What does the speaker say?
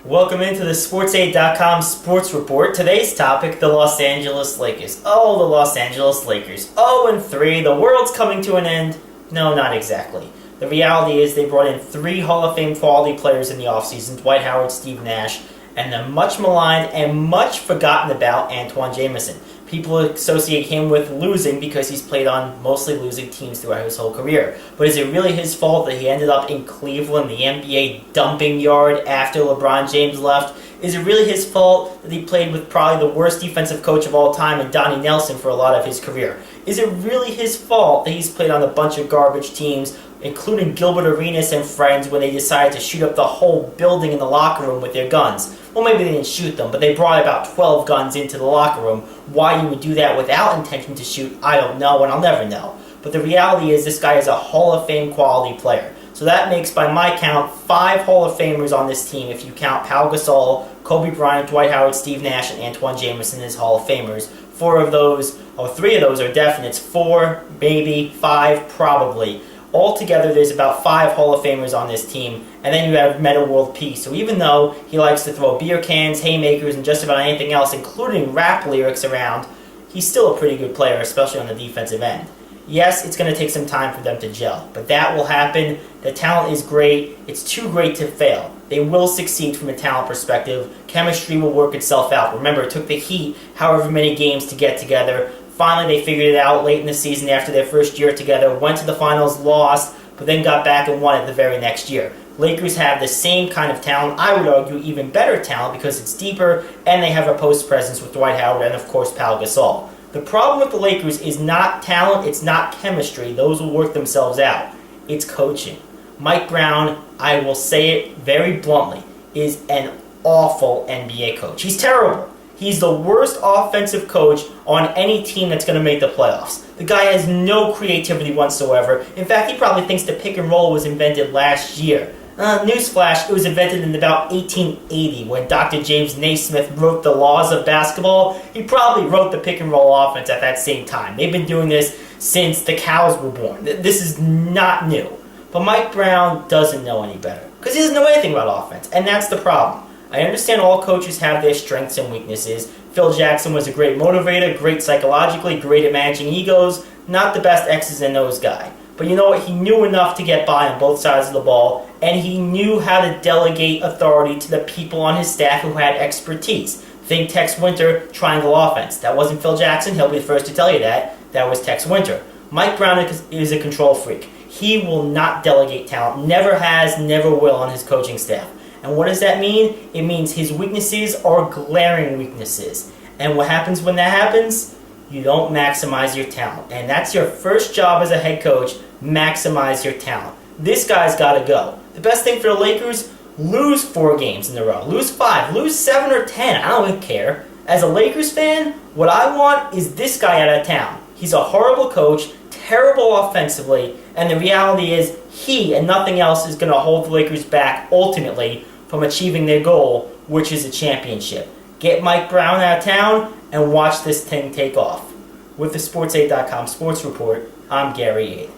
Welcome into the SportsAid.com Sports Report. Today's topic, the Los Angeles Lakers. Oh, the Los Angeles Lakers. 0-3, the world's coming to an end. No, not exactly. The reality is they brought in 3 Hall of Fame quality players in the offseason, Dwight Howard, Steve Nash, and the much maligned and much forgotten about Antoine Jameson. People associate him with losing because he's played on mostly losing teams throughout his whole career. But is it really his fault that he ended up in Cleveland, the NBA dumping yard after LeBron James left? Is it really his fault that he played with probably the worst defensive coach of all time and Donnie Nelson for a lot of his career? Is it really his fault that he's played on a bunch of garbage teams, including Gilbert Arenas and friends, when they decided to shoot up the whole building in the locker room with their guns? Well, maybe they didn't shoot them, but they brought about 12 guns into the locker room. Why you would do that without intention to shoot, I don't know, and I'll never know. But the reality is this guy is a Hall of Fame quality player. So that makes, by my count, 5 Hall of Famers on this team if you count Pau Gasol, Kobe Bryant, Dwight Howard, Steve Nash, and Antoine Jameson as Hall of Famers. 3 of those are definites. 4, maybe 5, probably. Altogether, there's about 5 Hall of Famers on this team, and then you have Metta World Peace. So even though he likes to throw beer cans, haymakers, and just about anything else, including rap lyrics around, he's still a pretty good player, especially on the defensive end. Yes, it's going to take some time for them to gel, but that will happen. The talent is great. It's too great to fail. They will succeed from a talent perspective. Chemistry will work itself out. Remember, it took the Heat however many games to get together. Finally, they figured it out late in the season after their first year together, went to the finals, lost, but then got back and won it the very next year. Lakers have the same kind of talent, I would argue even better talent because it's deeper, and they have a post presence with Dwight Howard and, of course, Pau Gasol. The problem with the Lakers is not talent, it's not chemistry. Those will work themselves out. It's coaching. Mike Brown, I will say it very bluntly, is an awful NBA coach. He's terrible. He's the worst offensive coach on any team that's going to make the playoffs. The guy has no creativity whatsoever. In fact, he probably thinks the pick and roll was invented last year. Newsflash, it was invented in about 1880 when Dr. James Naismith wrote the laws of basketball. He probably wrote the pick and roll offense at that same time. They've been doing this since the cows were born. This is not new. But Mike Brown doesn't know any better because he doesn't know anything about offense, and that's the problem. I understand all coaches have their strengths and weaknesses. Phil Jackson was a great motivator, great psychologically, great at managing egos, not the best X's and O's guy. But you know what? He knew enough to get by on both sides of the ball, and he knew how to delegate authority to the people on his staff who had expertise. Think Tex Winter, triangle offense. That wasn't Phil Jackson. He'll be the first to tell you that. That was Tex Winter. Mike Brown is a control freak. He will not delegate talent. Never has, never will on his coaching staff. And what does that mean? It means his weaknesses are glaring weaknesses. And what happens when that happens? You don't maximize your talent. And that's your first job as a head coach, maximize your talent. This guy's got to go. The best thing for the Lakers, lose 4 games in a row. Lose 5, lose 7 or 10. I don't even care. As a Lakers fan, what I want is this guy out of town. He's a horrible coach, terrible offensively, and the reality is he and nothing else is going to hold the Lakers back ultimately from achieving their goal, which is a championship. Get Mike Brown out of town and watch this thing take off. With the SportsAid.com Sports Report, I'm Gary Aid.